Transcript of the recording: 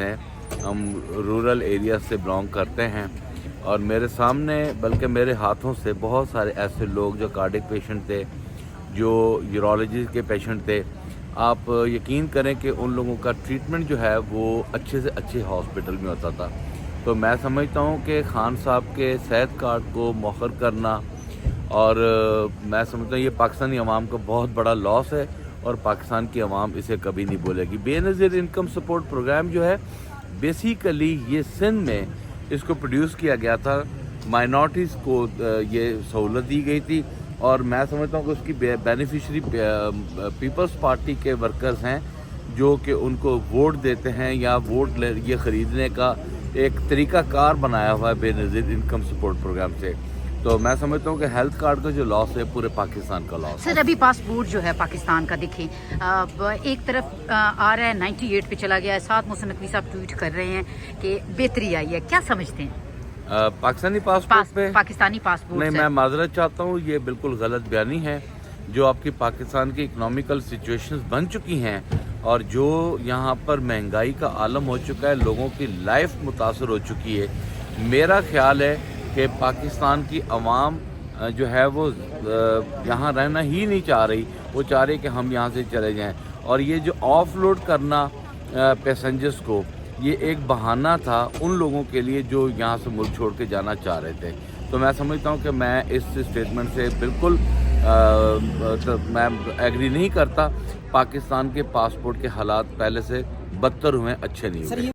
हैं, हम rural area से बिलोंग करते हैं और मेरे सामने बल्कि मेरे हाथों से बहुत सारे ऐसे लोग जो कार्डियक पेशेंट थे, जो यूरोलॉजी के पेशेंट थे, आप यकीन करें कि उन लोगों का ट्रीटमेंट जो है वो अच्छे से अच्छे हॉस्पिटल में होता था। तो मैं समझता हूँ कि खान साहब के सेहत कार्ड को मौखर करना और मैं समझता हूँ ये पाकिस्तानी अवाम का बहुत बड़ा लॉस है और पाकिस्तान की अवाम इसे कभी नहीं बोलेगी। बेनज़ीर इनकम सपोर्ट प्रोग्राम जो है बेसिकली ये सिंध में इसको प्रोड्यूस किया गया था, माइनॉरिटीज़ को ये सहूलत दी गई थी और मैं समझता हूँ कि उसकी बेनिफिशरी पीपल्स पार्टी के वर्कर्स हैं जो कि उनको वोट देते हैं या वोट ये ख़रीदने का एक तरीका कार बनाया हुआ है बेनज़ीर इनकम सपोर्ट प्रोग्राम से। तो मैं समझता हूँ कि हेल्थ कार्ड का जो लॉस है पूरे पाकिस्तान का लॉस है। सर अभी पासपोर्ट जो है पाकिस्तान का देखें, एक तरफ आ रहा है 98 पे चला गया है, साथ मौसम नकवी साहब ट्वीट कर रहे हैं कि बेहतरी आई है, क्या समझते हैं? पाकिस्तानी पासपोर्ट पे पाकिस्तानी पासपोर्ट नहीं, मैं माजरत चाहता हूँ, ये बिल्कुल गलत बयानी है। जो आपकी पाकिस्तान की इकोनॉमिकल सिचुएशंस बन चुकी हैं और जो यहाँ पर महंगाई का आलम हो चुका है, लोगों की लाइफ मुतासर हो चुकी है, मेरा ख्याल है कि पाकिस्तान की अवाम जो है वो यहाँ रहना ही नहीं चाह रही, वो चाह रही कि हम यहाँ से चले जाएं। और ये जो ऑफलोड करना पैसेंजर्स को, ये एक बहाना था उन लोगों के लिए जो यहाँ से मुल्क छोड़ के जाना चाह रहे थे। तो मैं समझता हूँ कि मैं इस स्टेटमेंट से बिल्कुल तो मैं एग्री नहीं करता। पाकिस्तान के पासपोर्ट के हालात पहले से बदतर हुए, अच्छे नहीं हुए।